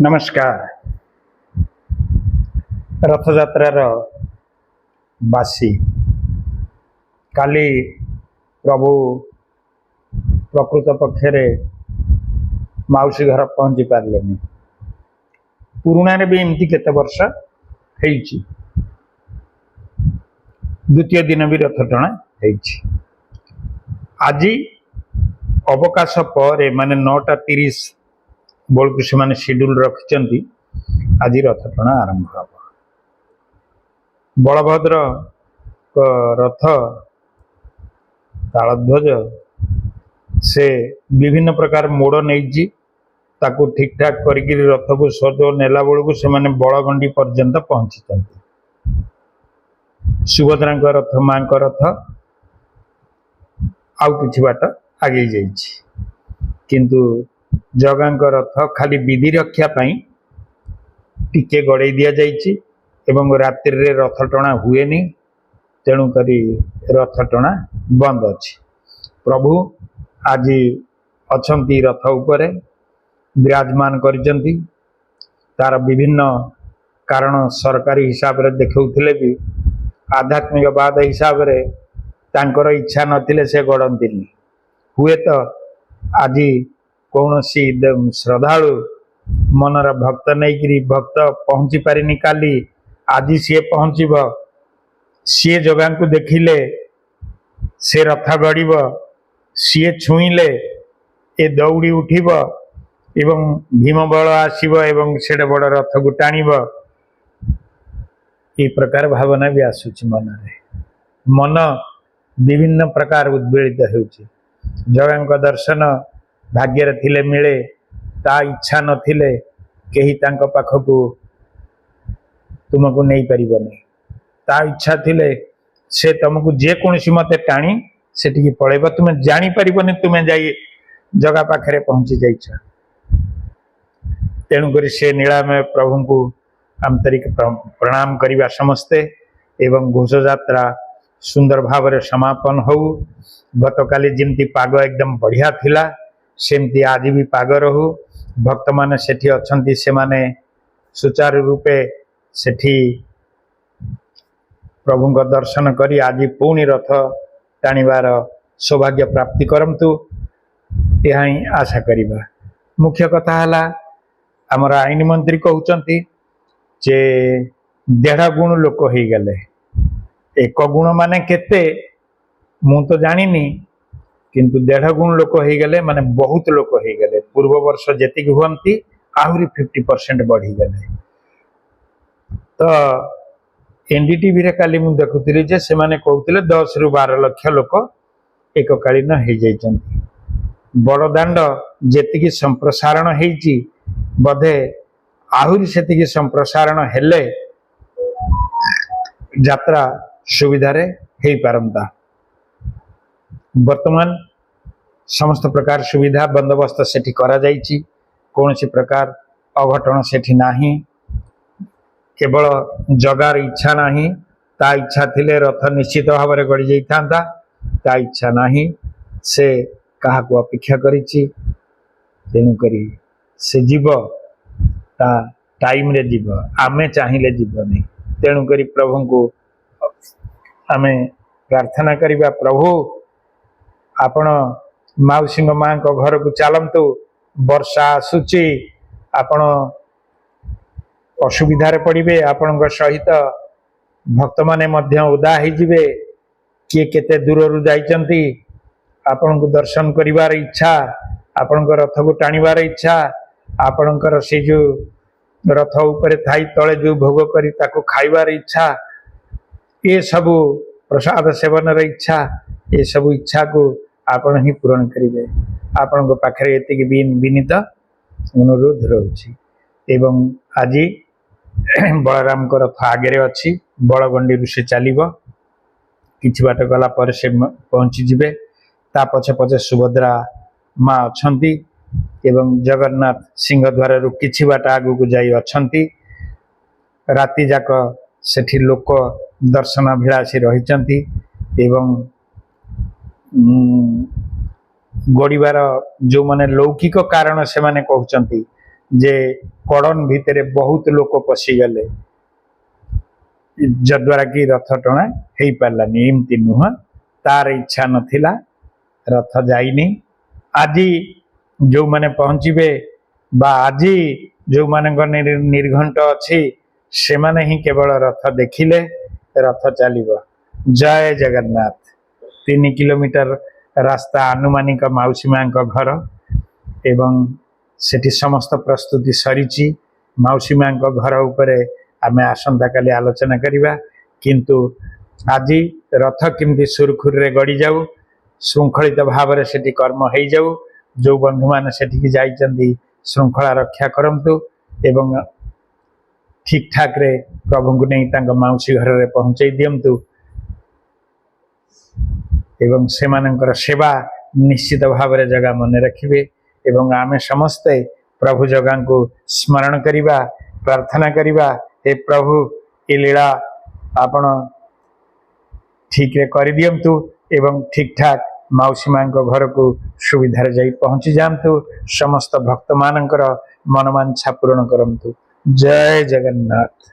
नमस्कार। रथयात्रार बासी काली प्रभु प्रकृत पक्षरे माउसी घर पहुंची पारे पुराण भी एमती केते वर्ष होइछि। द्वितीय दिन भी रथ टଣା होइछि। आज अवकाश पर माने 9:30 बेलू से मैंने शेड्यूल रखिंट आज रथ टଣା आरंभ हम। बलभद्र रथ तालध्वज से विभिन्न प्रकार मोड़ नहीं ताकू ठीक ठाक करके रथ को सजो नेला बेलू से मैंने बड़गंडी पर्यंत पहुंची। सुभद्रा रथ माँ रथ आउ कि बाट आगे जाइछि किंतु जगा रथ खाली विधि रक्षा टिके गड़े दि जाइछि एवं रात्रि रे रथ टଣା हुएनी। तेणु करी रथ टଣା बंद अछि। प्रभु आज अछंती रथ उपरे विराजमान करिसंती। तार विभिन्न कारण सरकारी हिसाब रे देखौथिले भी आध्यात्मिकवाद हिसाब रे तांकर इच्छा नथिले से गड़ंतीनी। हुए तो आज कौन सी श्रद्धालु मनर भक्त नहीं भक्त पहुंची पारिनी काली आज सी पहुंचब सी जगह को देखिले से रथ गड़ब सी छुईले ए दौड़ी उठिब एवं भीम बल आसब एवं से बड़ रथ को टाणब। ये प्रकार भावना भी आसुची मन मन विभिन्न प्रकार उद्वेलित होउची। जगह दर्शन भाग्य थिले मिले ता इच्छा नथिले केही तांको पाखकू तुमको नहीं पारिबनी। ता इच्छा थिले से तुमको जे कोनसी मते टाणी सेटिकी पळेबो तुमे जानि पारिबनी तुमे जाई जगा पाखरे पहुंची जाइछ। तेणु करी से नीलामय प्रभु को आंतरिक प्रणाम करिबा समस्ते एवं घोष यात्रा सुंदर भाव रे समापन हो। गतकाली जिमती पाग एकदम बढ़िया थिला सेमती आज भी पाग रहू। भक्त माने सेठी अछंती से माने सुचारू रूपे सेठी प्रभु का दर्शन करी आज पुणी रथ टाणीबार सौभाग्य प्राप्ति करंतु यह ही आशा करिबा। मुख्य कथा हला हमर आईन मंत्री कहउचंती जे 1.5 गुण लोक हो गले। 1 गुण माने केते मु तो जानिनी किंतु 1.5 गुण लोक हो गले माने बहुत लोक हो गले। पूर्व वर्ष जेतिक हुअंती आहुरी 50% बढ़ी गले। तो एनडीटीवी रे काली मु देखुतिली जे से माने कहउतिले 10 रु 12 लाख लोक एककालीन हो जाइचंती। बड़दाण्ड जेतिक संप्रसारण हेची बधे आहुरी सेतिक संप्रसारण हेले यात्रा सुविधा रे हेई पारंता। वर्तमान समस्त प्रकार सुविधा बंदोबस्त सेठी करा जाइछि। कौन सी प्रकार अघटन सेठी नाही। केवल जगार इच्छा नाही ता इच्छा थिले रथ निश्चित भाव रे गड़ी जाइथांता। ता इच्छा नाही से कहा को अपेक्षा करिछि। तेणु करी से जीव ता टाइम रे जीव आमे चाहिले जीव नहीं। तेणु करी प्रभु को आमे प्रार्थना करिबा प्रभु आपण माउसी माँ को घर को चलतु। वर्षा आसुची आपण असुविधार पड़े आपण सहित भक्त माने मध्य उदा होइजिबे। किए केते दूर जाइचंती आपण को दर्शन करिवार इच्छा आपण रथ को टाणीबार इच्छा आपणकर से जो रथ उपरे थाई तले जो भोग करी ताको खाइबार इच्छा ये सबू प्रसाद सेवन इच्छा ये सब इच्छा को आपण ही पूरण करेंगे। आपण को पाखरे एतिक विनीत अनुरोध रही। एवं आज बलराम को रथ आगे अच्छी बड़गंडी से चलो कि बाट गला पर से पहुंची जिबे। ता पछे पछे सुभद्रा माँ अछंती एवं जगन्नाथ सिंहद्वार रु किछि बाट आगु को जाई अछंती। राति जाक सेठी लोक दर्शनाभिलाषी रहिचंती एवं गड़िबार जो माने लौकिक कारण से माने कहउचंती जे कड़न भितर बहुत लोक पशिगले जद्वारा कि रथ टଣା हो पारानी एमती नुह तार इच्छा नथिला रथ जाइनी आज जो माने पहुंचे बा आज जो मान निर्घंट अच्छी से माने ही केवल रथ देखिले रथ चलो जय जगन्नाथ 3 किलोमीटर रास्ता आनुमानिक मौसी माँ घर एवं सेठी समस्त प्रस्तुति सरी मौसी माँ घर उपरे आमे आसंता काली आलोचना करिबा किंतु आज रथ किमती सुरखुर रे गड़ी जाऊ श्रृंखलित भाव में सेठी कर्म हो जाऊ जो बंधु मान सेठी जाइचंदी श्रृंखला रक्षा करंतु एवं ठीक ठाक रे प्रभु को नहीं तांका मौसी घर रे पहुंचाई दियंतु एवं सेमानंकर सेवा निश्चित भाव में जगह मन रखिबे एवं आमे समस्ते प्रभु जगह को स्मरण करिबा प्रार्थना करिबा हे प्रभु ये लीला आपण ठीक रे कर दियंतु एवं ठीक ठाक मौसी माँ घर को सुविधा जाई पहुंची जातु समस्त भक्त मानकर मनमांछा पूर्ण करंतु जय जगन्नाथ।